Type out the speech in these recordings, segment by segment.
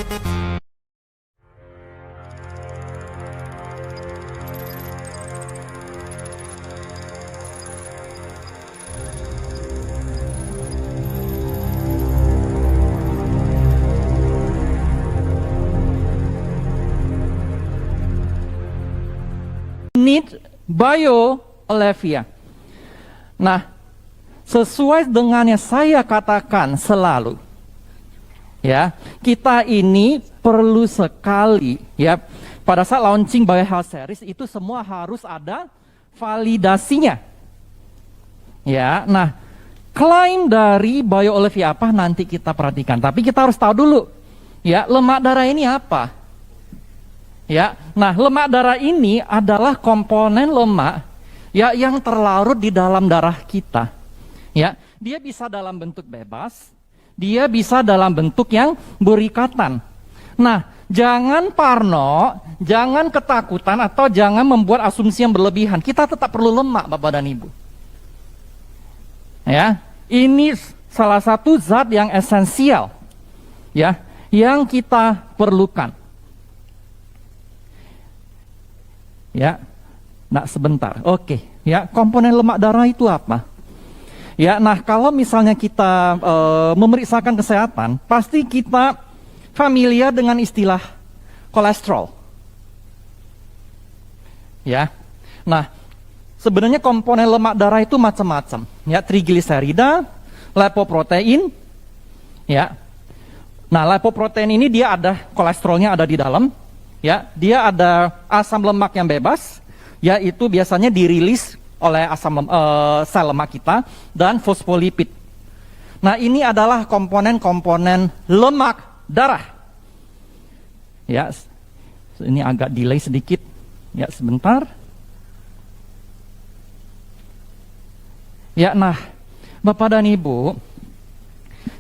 Unit BioOlivia. Nah, sesuai dengan yang saya katakan selalu, ya, kita ini perlu sekali, ya, pada saat launching BioHealth Series itu semua harus ada validasinya. Ya, nah, klaim dari BioOlivia apa nanti kita perhatikan, tapi kita harus tahu dulu, ya, lemak darah ini apa? Ya, nah, lemak darah ini adalah komponen lemak, ya, yang terlarut di dalam darah kita. Ya, dia bisa dalam bentuk bebas, dia bisa dalam bentuk yang berikatan. Nah, jangan parno, jangan ketakutan, atau jangan membuat asumsi yang berlebihan. Kita tetap perlu lemak, Bapak dan Ibu. Ya, ini salah satu zat yang esensial, ya, yang kita perlukan. Ya, nah sebentar, oke. Ya, komponen lemak darah itu apa? Ya, nah kalau misalnya kita memeriksakan kesehatan, pasti kita familiar dengan istilah kolesterol. Ya, nah sebenarnya komponen lemak darah itu macam-macam. Ya, trigliserida, lipoprotein. Ya, nah lipoprotein ini dia ada kolesterolnya ada di dalam. Ya, dia ada asam lemak yang bebas, yaitu biasanya dirilis oleh sel lemak kita, dan fosfolipid. Nah, ini adalah komponen-komponen lemak darah. Ya, ini agak delay sedikit. Ya, sebentar. Ya, nah, Bapak dan Ibu,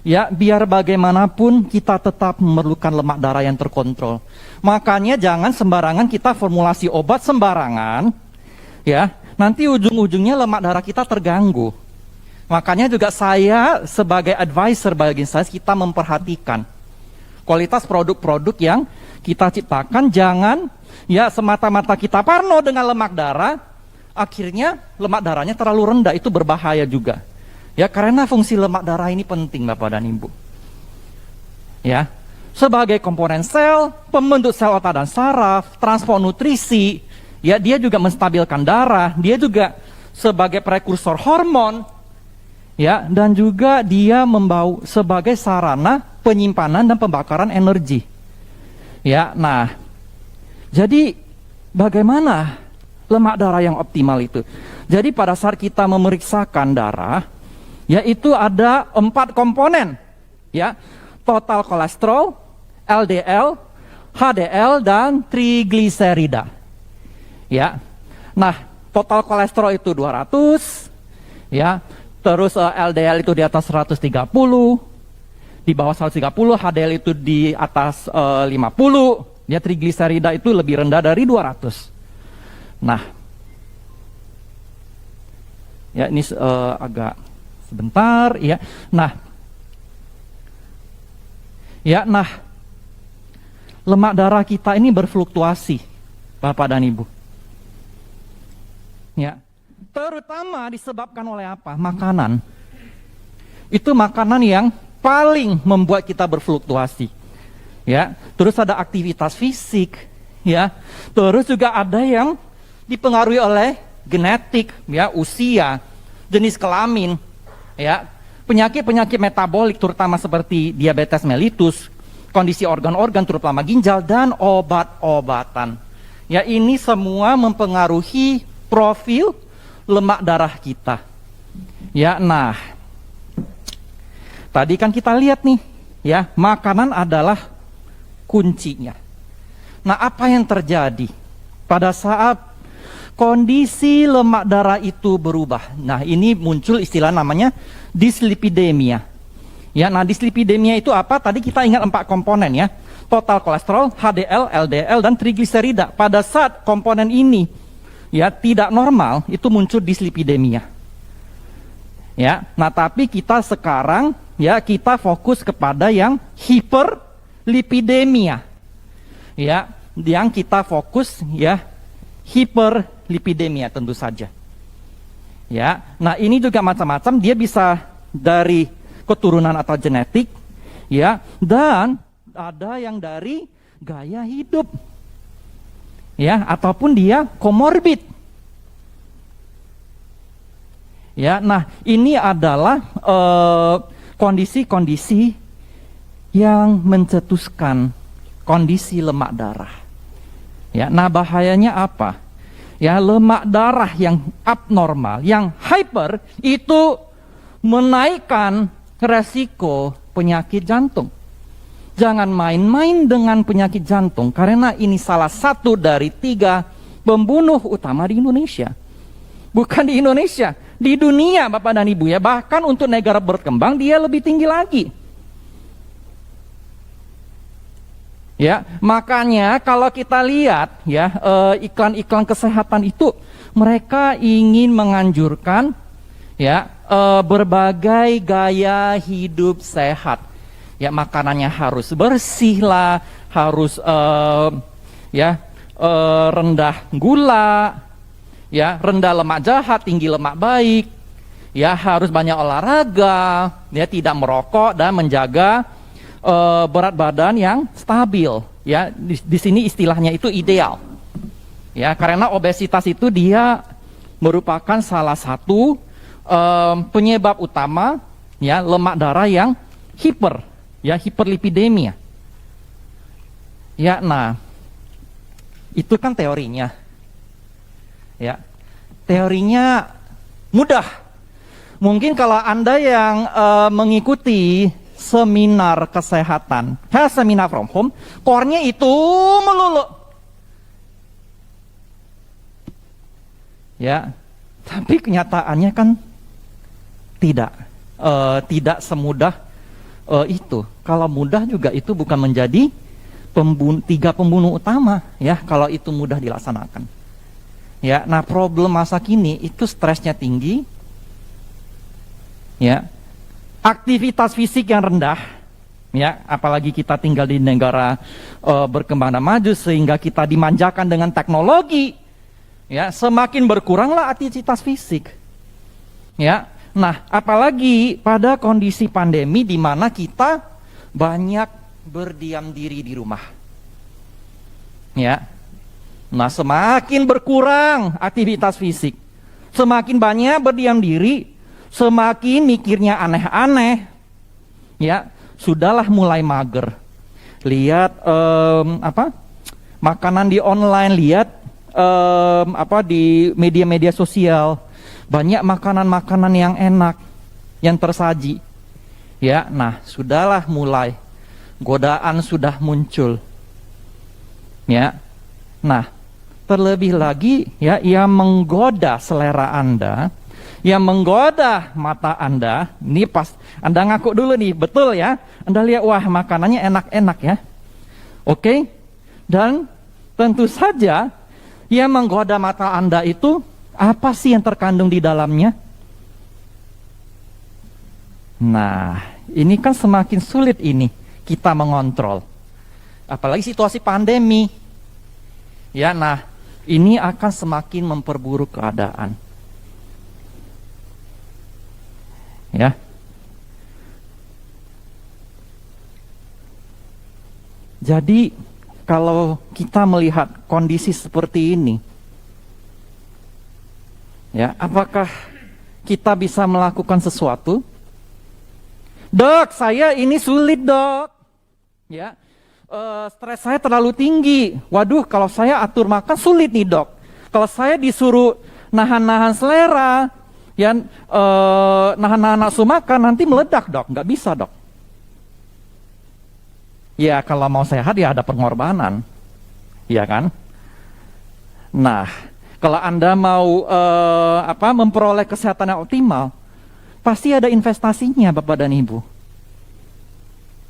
ya, biar bagaimanapun kita tetap memerlukan lemak darah yang terkontrol. Makanya jangan sembarangan kita formulasi obat sembarangan, ya, nanti ujung-ujungnya lemak darah kita terganggu. Makanya juga saya sebagai advisor Biogin Science, kita memperhatikan kualitas produk-produk yang kita ciptakan. Jangan, ya, semata-mata kita parno dengan lemak darah, akhirnya lemak darahnya terlalu rendah, itu berbahaya juga. Ya, karena fungsi lemak darah ini penting, Bapak dan Ibu. Ya, sebagai komponen sel, pembentuk sel otak dan saraf, transport nutrisi, ya, dia juga menstabilkan darah, dia juga sebagai prekursor hormon, ya, dan juga dia membawa sebagai sarana penyimpanan dan pembakaran energi. Ya, nah, jadi bagaimana lemak darah yang optimal itu? Jadi pada saat kita memeriksakan darah, yaitu ada 4 komponen, ya, total kolesterol, LDL, HDL, dan trigliserida. Ya, nah, total kolesterol itu 200, ya, terus LDL itu di atas 130, di bawah 130, HDL itu di atas 50, ya, trigliserida itu lebih rendah dari 200. Nah, ya, ini agak sebentar, ya. Nah, ya, nah, lemak darah kita ini berfluktuasi, Bapak dan Ibu. Ya, terutama disebabkan oleh apa? Makanan. Itu makanan yang paling membuat kita berfluktuasi. Ya, terus ada aktivitas fisik, ya. Terus juga ada yang dipengaruhi oleh genetik, ya, usia, jenis kelamin. Ya, penyakit-penyakit metabolik terutama seperti diabetes mellitus, kondisi organ-organ terutama ginjal, dan obat-obatan. Ya, ini semua mempengaruhi profil lemak darah kita. Ya, nah, tadi kan kita lihat nih, ya, makanan adalah kuncinya. Nah, apa yang terjadi pada saat kondisi lemak darah itu berubah? Nah, ini muncul istilah namanya dislipidemia. Ya, nah, dislipidemia itu apa? Tadi kita ingat 4 komponen, ya. Total kolesterol, HDL, LDL, dan trigliserida. Pada saat komponen ini, ya, tidak normal, itu muncul dislipidemia. Ya, nah, tapi kita sekarang, ya, kita fokus kepada yang hiperlipidemia. Ya, yang kita fokus ya hiperlipidemia tentu saja. Ya, nah ini juga macam-macam, dia bisa dari keturunan atau genetik, ya, dan ada yang dari gaya hidup, ya, ataupun dia komorbid. Ya, nah ini adalah kondisi-kondisi yang mencetuskan kondisi lemak darah. Ya, nah bahayanya apa? Ya, lemak darah yang abnormal, yang hyper itu menaikkan resiko penyakit jantung. Jangan main-main dengan penyakit jantung, karena ini salah satu dari 3 pembunuh utama di Indonesia. Bukan di Indonesia, di dunia Bapak dan Ibu ya. Bahkan untuk negara berkembang dia lebih tinggi lagi. Ya, makanya kalau kita lihat ya iklan-iklan kesehatan itu, mereka ingin menganjurkan ya berbagai gaya hidup sehat. Ya, makanannya harus bersih lah, harus rendah gula, ya rendah lemak jahat, tinggi lemak baik, ya harus banyak olahraga, ya tidak merokok dan menjaga berat badan yang stabil, ya di sini istilahnya itu ideal, ya karena obesitas itu dia merupakan salah satu penyebab utama ya lemak darah yang hiperlipidemia. Ya, nah itu kan teorinya, ya teorinya mudah. Mungkin kalau Anda yang mengikuti seminar kesehatan, seminar from home, core-nya itu melulu. Ya, tapi kenyataannya kan tidak semudah itu. Kalau mudah juga itu bukan menjadi 3 pembunuh utama, ya kalau itu mudah dilaksanakan. Ya, nah problem masa kini itu stresnya tinggi, ya. Aktivitas fisik yang rendah, ya, apalagi kita tinggal di negara berkembang dan maju sehingga kita dimanjakan dengan teknologi, ya, semakin berkuranglah aktivitas fisik, ya. Nah, apalagi pada kondisi pandemi di mana kita banyak berdiam diri di rumah, ya. Nah, semakin berkurang aktivitas fisik, semakin banyak berdiam diri, semakin mikirnya aneh-aneh, ya sudahlah mulai mager. Lihat makanan di online, lihat di media-media sosial, banyak makanan-makanan yang enak yang tersaji, ya. Nah sudahlah mulai godaan sudah muncul, ya. Nah terlebih lagi ya yang menggoda selera Anda, yang menggoda mata Anda. Ini pas Anda ngaku dulu nih, betul ya, Anda lihat wah makanannya enak-enak ya, oke. Dan tentu saja yang menggoda mata Anda itu apa sih yang terkandung di dalamnya? Nah ini kan semakin sulit ini kita mengontrol, apalagi situasi pandemi, ya. Nah ini akan semakin memperburuk keadaan, ya. Jadi kalau kita melihat kondisi seperti ini, ya, apakah kita bisa melakukan sesuatu? Dok, saya ini sulit dok, ya, stres saya terlalu tinggi. Waduh, kalau saya atur makan sulit nih dok. Kalau saya disuruh nahan-nahan selera, ya nahan-nahan nafsu makan, nanti meledak dok, nggak bisa dok. Ya kalau mau sehat ya ada pengorbanan, ya kan. Nah kalau Anda mau memperoleh kesehatan yang optimal, pasti ada investasinya Bapak dan Ibu,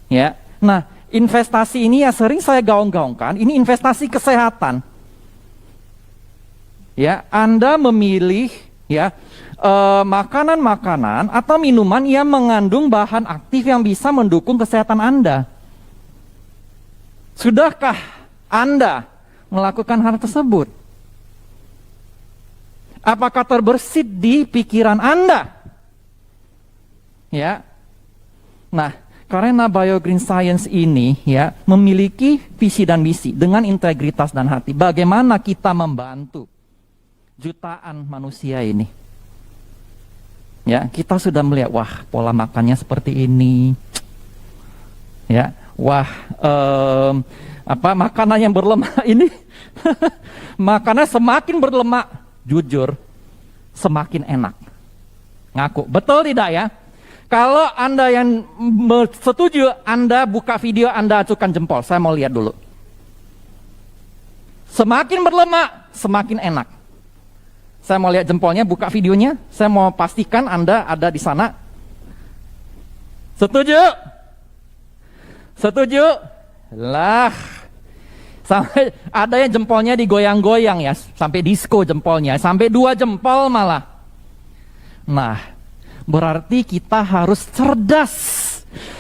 ya. Nah investasi ini ya sering saya gaung-gaungkan, ini investasi kesehatan, ya. Anda memilih ya makanan-makanan atau minuman yang mengandung bahan aktif yang bisa mendukung kesehatan Anda. Sudahkah Anda melakukan hal tersebut? Apakah terbersit di pikiran Anda? Ya. Nah, karena Biogreen Science ini ya memiliki visi dan misi dengan integritas dan hati. Bagaimana kita membantu jutaan manusia ini? Ya, kita sudah melihat, wah, pola makannya seperti ini. Ya, wah, makanan yang berlemak ini, makanan semakin berlemak, jujur, semakin enak. Ngaku, betul tidak ya? Kalau Anda yang setuju, Anda buka video, Anda acukan jempol. Saya mau lihat dulu. Semakin berlemak, semakin enak. Saya mau lihat jempolnya, buka videonya. Saya mau pastikan Anda ada di sana. Setuju? Setuju? Lah. Sampai ada yang jempolnya digoyang-goyang ya. Sampai disco jempolnya. Sampai 2 jempol malah. Nah. Berarti kita harus cerdas.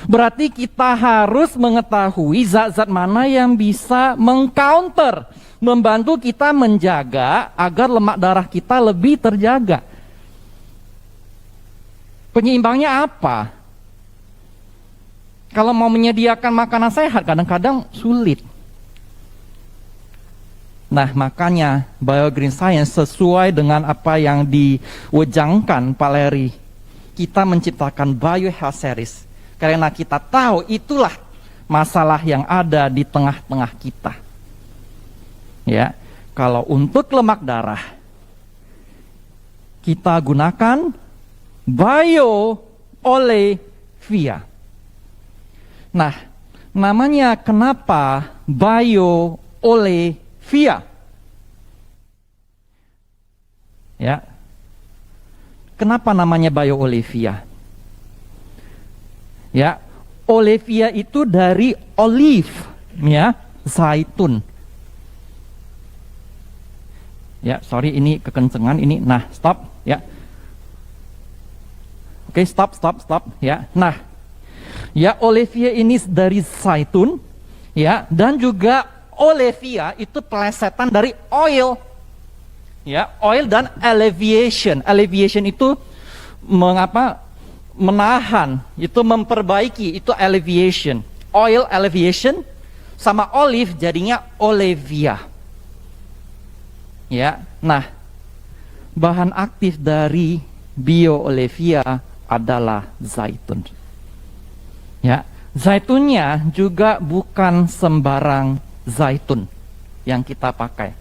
Berarti kita harus mengetahui zat-zat mana yang bisa mengcounter, membantu kita menjaga agar lemak darah kita lebih terjaga. Penyeimbangnya apa? Kalau mau menyediakan makanan sehat kadang-kadang sulit. Nah, makanya Biogreen Science sesuai dengan apa yang diwejangkan Pak Larry, kita menciptakan Bio Health Series karena kita tahu itulah masalah yang ada di tengah-tengah kita. Ya, kalau untuk lemak darah kita gunakan Bio Olivia. Nah, namanya kenapa Bio Olivia? Ya. Kenapa namanya Bio Olivia? Ya, Olivia itu dari olive, ya, zaitun. Ya, sorry ini kekencengan ini. Nah, stop, ya. Oke, stop, ya. Nah, ya Olivia ini dari zaitun, ya, dan juga Olivia itu pelesetan dari oil. Ya, oil dan alleviation. Alleviation itu menahan, itu memperbaiki, itu alleviation. Oil alleviation sama olive jadinya olivia. Ya. Nah, bahan aktif dari Bio Olivia adalah zaitun. Ya, zaitunnya juga bukan sembarang zaitun yang kita pakai.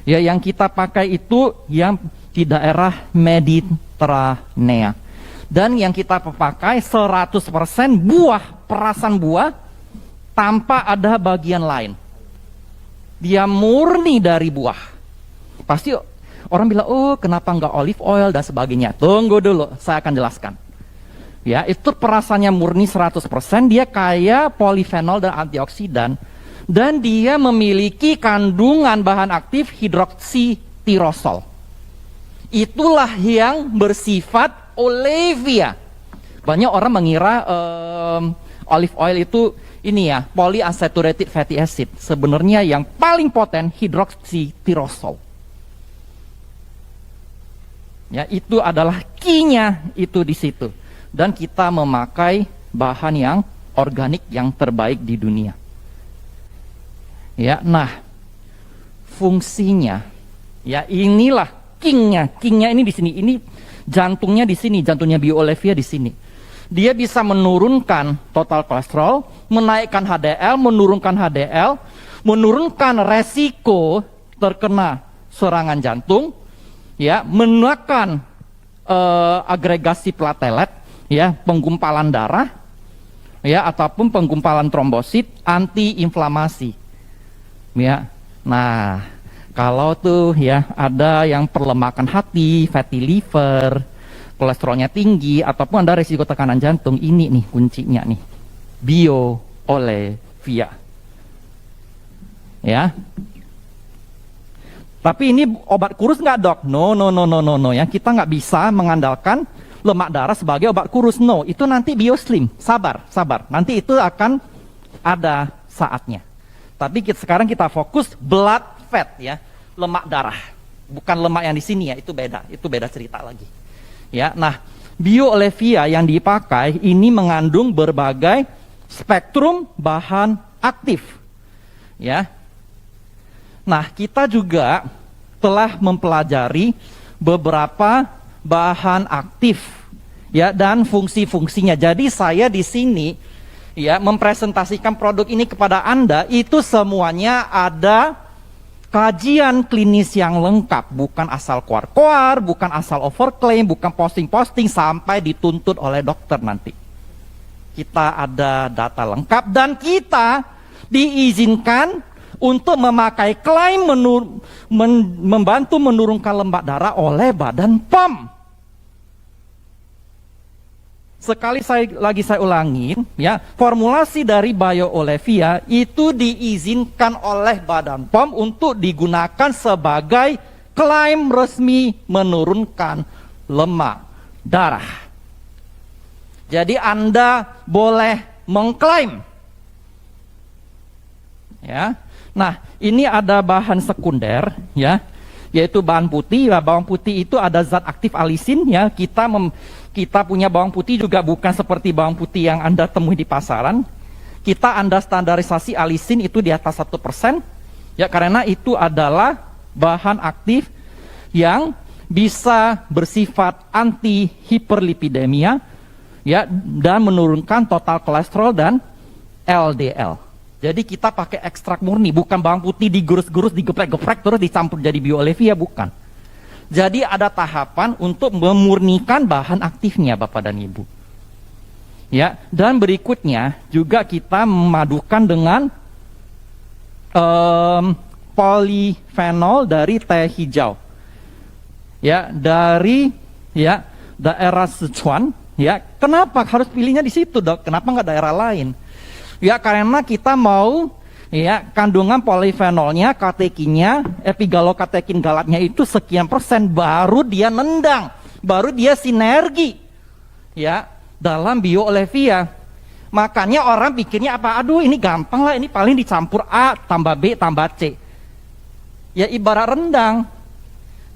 Ya, yang kita pakai itu yang di daerah Mediterania. Dan yang kita pakai 100% buah, perasan buah tanpa ada bagian lain. Dia murni dari buah. Pasti orang bilang, oh kenapa nggak olive oil dan sebagainya. Tunggu dulu, saya akan jelaskan. Ya, itu perasannya murni 100%, dia kaya polifenol dan antioksidan. Dan dia memiliki kandungan bahan aktif hidroksitirosol. Itulah yang bersifat olivia. Banyak orang mengira olive oil itu ini ya, polyunsaturated fatty acid. Sebenarnya yang paling poten hidroksitirosol. Ya, itu adalah key-nya itu di situ. Dan kita memakai bahan yang organik yang terbaik di dunia. Ya, nah, fungsinya, ya inilah king-nya ini di sini, ini jantungnya di sini, jantungnya Bio Olivia di sini. Dia bisa menurunkan total kolesterol, menaikkan HDL, menurunkan resiko terkena serangan jantung, ya, menekan agregasi platelet, ya, penggumpalan darah, ya, ataupun penggumpalan trombosit, antiinflamasi. Ya, nah kalau tuh ya ada yang perlemakan hati, fatty liver, kolesterolnya tinggi, ataupun ada risiko tekanan jantung, ini nih kuncinya nih, Bio Olivia. Ya, tapi ini obat kurus nggak dok? No, ya kita nggak bisa mengandalkan lemak darah sebagai obat kurus. No, itu nanti BioSlim. Sabar, nanti itu akan ada saatnya. Tapi sekarang kita fokus blood fat ya, lemak darah. Bukan lemak yang di sini ya, itu beda cerita lagi. Ya, nah BioOlivia yang dipakai ini mengandung berbagai spektrum bahan aktif. Ya. Nah, kita juga telah mempelajari beberapa bahan aktif ya dan fungsi-fungsinya. Jadi saya di sini ya mempresentasikan produk ini kepada Anda itu semuanya ada kajian klinis yang lengkap, bukan asal koar-koar, bukan asal overclaim, bukan posting-posting sampai dituntut oleh dokter nanti. Kita ada data lengkap dan kita diizinkan untuk memakai klaim membantu menurunkan lemak darah oleh Badan POM. Sekali saya ulangin, ya, formulasi dari BioOlivia itu diizinkan oleh Badan POM untuk digunakan sebagai klaim resmi menurunkan lemak darah. Jadi Anda boleh mengklaim, ya. Nah, ini ada bahan sekunder, ya, yaitu bahan putih. Nah, bawang putih itu ada zat aktif alisin, ya. Kita punya bawang putih juga bukan seperti bawang putih yang Anda temui di pasaran. Anda standarisasi alisin itu di atas 1%, ya, karena itu adalah bahan aktif yang bisa bersifat anti hiperlipidemia, ya, dan menurunkan total kolesterol dan LDL. Jadi kita pakai ekstrak murni, bukan bawang putih digurus-gurus, digeprek-geprek terus dicampur jadi BioOlivia, bukan. Jadi ada tahapan untuk memurnikan bahan aktifnya, Bapak dan Ibu. Ya, dan berikutnya juga kita memadukan dengan polifenol dari teh hijau. Ya, dari daerah Sichuan. Ya, kenapa harus pilihnya di situ, Dok? Kenapa nggak daerah lain? Ya, karena kita mau ya kandungan polifenolnya, katekinnya, epigalokatekin galatnya itu sekian persen, baru dia nendang, baru dia sinergi ya dalam BioOlivia. Makanya orang pikirnya apa? Aduh, ini gampang lah, ini paling dicampur A tambah B tambah C. Ya ibarat rendang.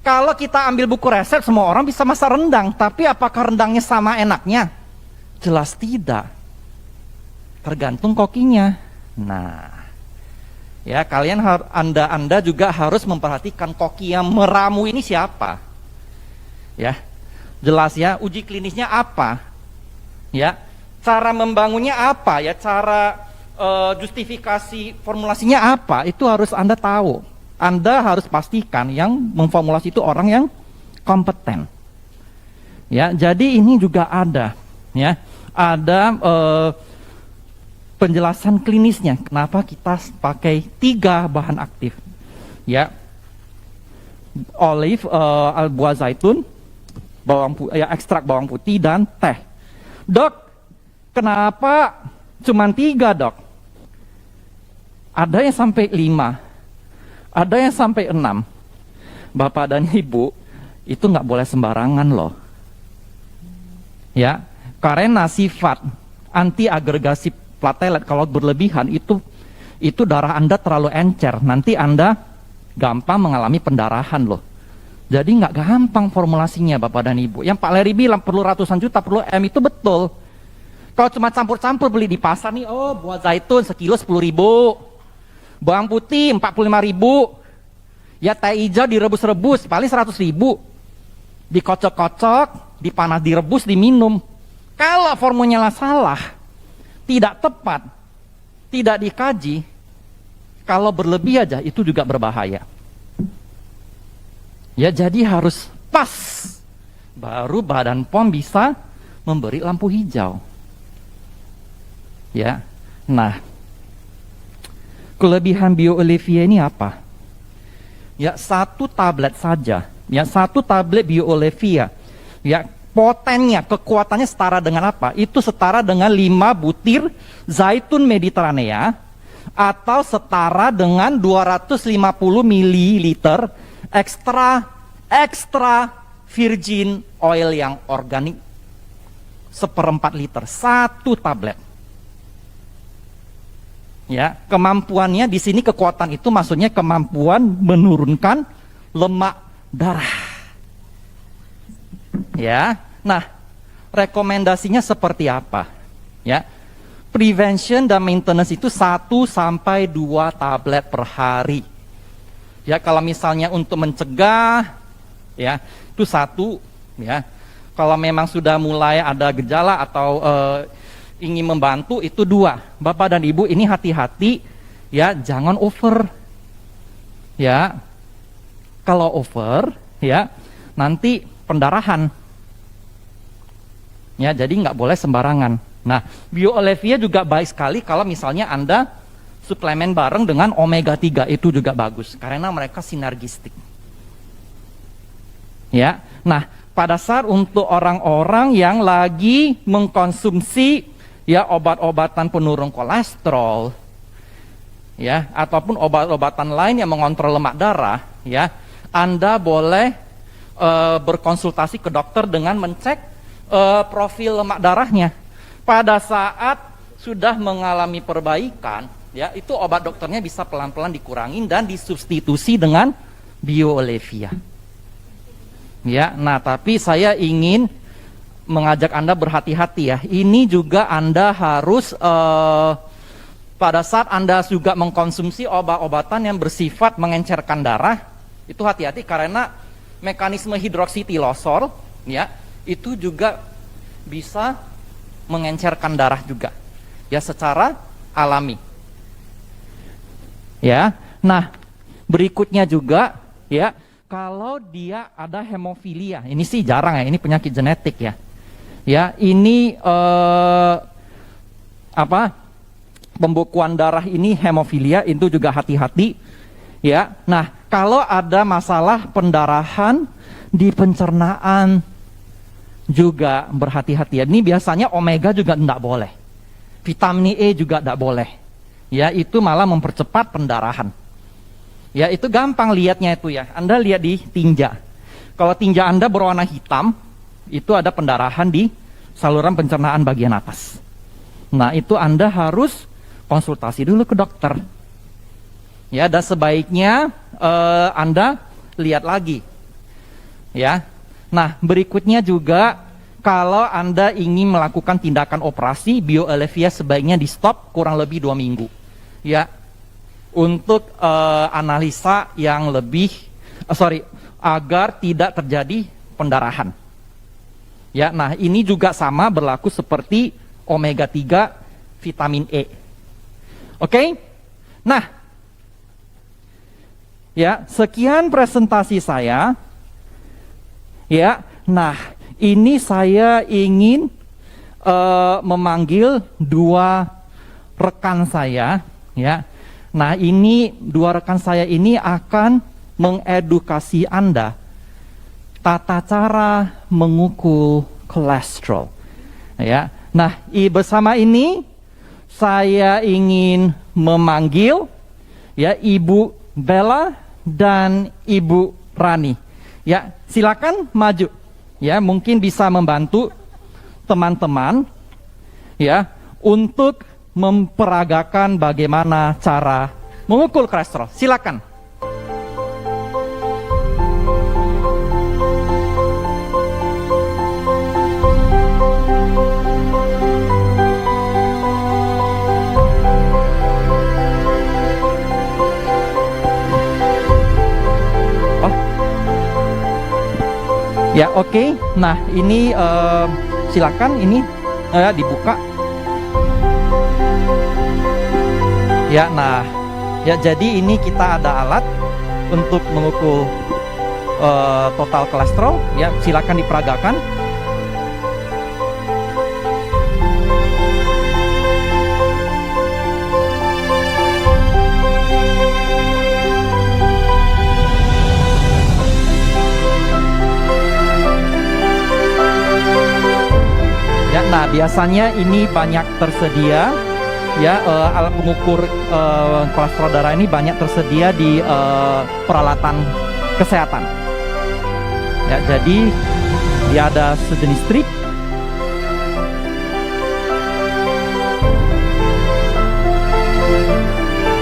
Kalau kita ambil buku resep, semua orang bisa masak rendang, tapi apakah rendangnya sama enaknya? Jelas tidak. Tergantung kokinya. Nah, ya kalian Anda juga harus memperhatikan koki yang meramu ini siapa. Ya, jelas ya, uji klinisnya apa? Ya, cara membangunnya apa? Ya, cara justifikasi formulasinya apa? Itu harus Anda tahu. Anda harus pastikan yang memformulasi itu orang yang kompeten. Ya, jadi ini juga ada, ya, ada penjelasan klinisnya, kenapa kita pakai 3 bahan aktif, ya, olive, buah zaitun, ekstrak bawang putih dan teh. Dok, kenapa cuma 3, Dok? Ada yang sampai 5, ada yang sampai 6. Bapak dan Ibu, itu nggak boleh sembarangan loh, ya, karena sifat anti agregasi platelet kalau berlebihan itu darah Anda terlalu encer, nanti Anda gampang mengalami pendarahan loh. Jadi nggak gampang formulasinya, Bapak dan Ibu. Yang Pak Leri bilang perlu ratusan juta, perlu M, itu betul. Kalau cuma campur-campur beli di pasar nih, oh buah zaitun sekilo 10.000, bawang putih 45.000, ya teh hijau direbus-rebus paling 100.000, dikocok-kocok, dipanas, direbus, diminum. Kalau formulanya salah, tidak tepat, tidak dikaji, kalau berlebih aja itu juga berbahaya. Ya, jadi harus pas, baru Badan POM bisa memberi lampu hijau. Ya, nah, kelebihan BioOlivia ini apa? Ya, 1 tablet saja, ya 1 tablet BioOlivia, ya, potennya, kekuatannya setara dengan apa? Itu setara dengan 5 butir zaitun Mediterranea, atau setara dengan 250 ml extra virgin oil yang organik, 1/4 liter, 1 tablet. Ya, kemampuannya di sini kekuatan itu maksudnya kemampuan menurunkan lemak darah. Ya. Nah, rekomendasinya seperti apa? Ya. Prevention dan maintenance itu 1 sampai 2 tablet per hari. Ya, kalau misalnya untuk mencegah ya, itu 1 ya. Kalau memang sudah mulai ada gejala atau ingin membantu itu 2. Bapak dan Ibu ini hati-hati ya, jangan over. Ya. Kalau over ya, nanti pendarahan. Ya, jadi nggak boleh sembarangan. Nah, BioOlivia juga baik sekali kalau misalnya Anda suplemen bareng dengan omega 3, itu juga bagus karena mereka sinergistik. Ya. Nah, pada saat untuk orang-orang yang lagi mengkonsumsi ya obat-obatan penurun kolesterol ya ataupun obat-obatan lain yang mengontrol lemak darah ya, Anda boleh berkonsultasi ke dokter dengan mencek profil lemak darahnya. Pada saat sudah mengalami perbaikan ya, itu obat dokternya bisa pelan-pelan dikurangin dan disubstitusi dengan BioOlivia. Ya, nah tapi saya ingin mengajak Anda berhati-hati ya. Ini juga Anda harus pada saat Anda juga mengkonsumsi obat-obatan yang bersifat mengencerkan darah, itu hati-hati karena mekanisme hidroksitilosol ya, itu juga bisa mengencerkan darah juga. Ya, secara alami. Ya. Nah, berikutnya juga ya, kalau dia ada hemofilia, ini sih jarang ya, ini penyakit genetik ya. Ya, ini pembekuan darah ini hemofilia, itu juga hati-hati. Ya, nah kalau ada masalah pendarahan di pencernaan juga berhati-hati. Ya. Ini biasanya omega juga tidak boleh, vitamin E juga tidak boleh. Ya, itu malah mempercepat pendarahan. Ya, itu gampang lihatnya itu ya. Anda lihat di tinja. Kalau tinja Anda berwarna hitam, itu ada pendarahan di saluran pencernaan bagian atas. Nah, itu Anda harus konsultasi dulu ke dokter. Ya, dan sebaiknya Anda lihat lagi. Ya. Nah, berikutnya juga kalau Anda ingin melakukan tindakan operasi, BioOlivia sebaiknya di stop kurang lebih 2 minggu. Ya. Untuk analisa yang lebih agar tidak terjadi pendarahan. Ya, nah ini juga sama berlaku seperti omega 3 vitamin E. Oke? Nah, ya, sekian presentasi saya. Ya, nah ini saya ingin memanggil 2 rekan saya. Ya, nah ini 2 rekan saya ini akan mengedukasi Anda tata cara mengukur kolesterol. Ya, nah bersama ini saya ingin memanggil ya Ibu Bella dan Ibu Rani. Ya, silakan maju. Ya, mungkin bisa membantu teman-teman ya untuk memperagakan bagaimana cara mengukur kolesterol. Silakan. Ya, oke. Nah, ini silakan ini dibuka. Ya, nah, ya jadi ini kita ada alat untuk mengukur total kolesterol. Ya, silakan diperagakan. Nah, biasanya ini banyak tersedia ya, alat pengukur kolesterol darah ini banyak tersedia di peralatan kesehatan. Ya, jadi dia ada sejenis strip.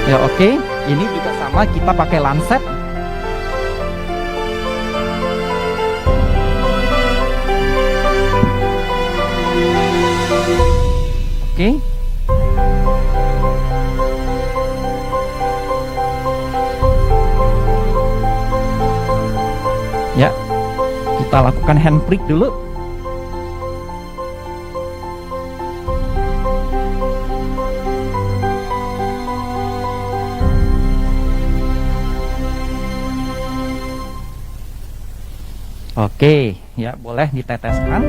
Ya oke, ini juga sama, kita pakai lancet. Oke. Ya, kita lakukan handbrake dulu. Oke, ya boleh diteteskan.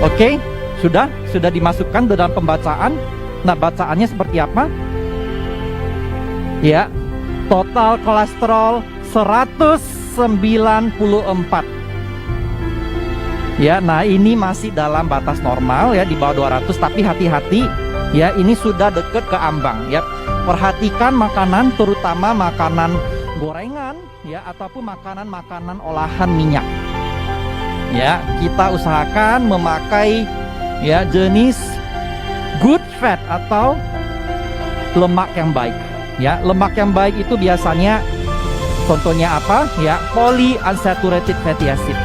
Oke, sudah dimasukkan ke dalam pembacaan. Nah, bacaannya seperti apa? Ya, total kolesterol 194. Ya, nah ini masih dalam batas normal ya, di bawah 200, tapi hati-hati ya, ini sudah dekat ke ambang ya. Perhatikan makanan, terutama makanan gorengan ya, ataupun makanan-makanan olahan minyak. Ya, kita usahakan memakai ya jenis good fat atau lemak yang baik. Ya, lemak yang baik itu biasanya contohnya apa? Ya, polyunsaturated fatty acid.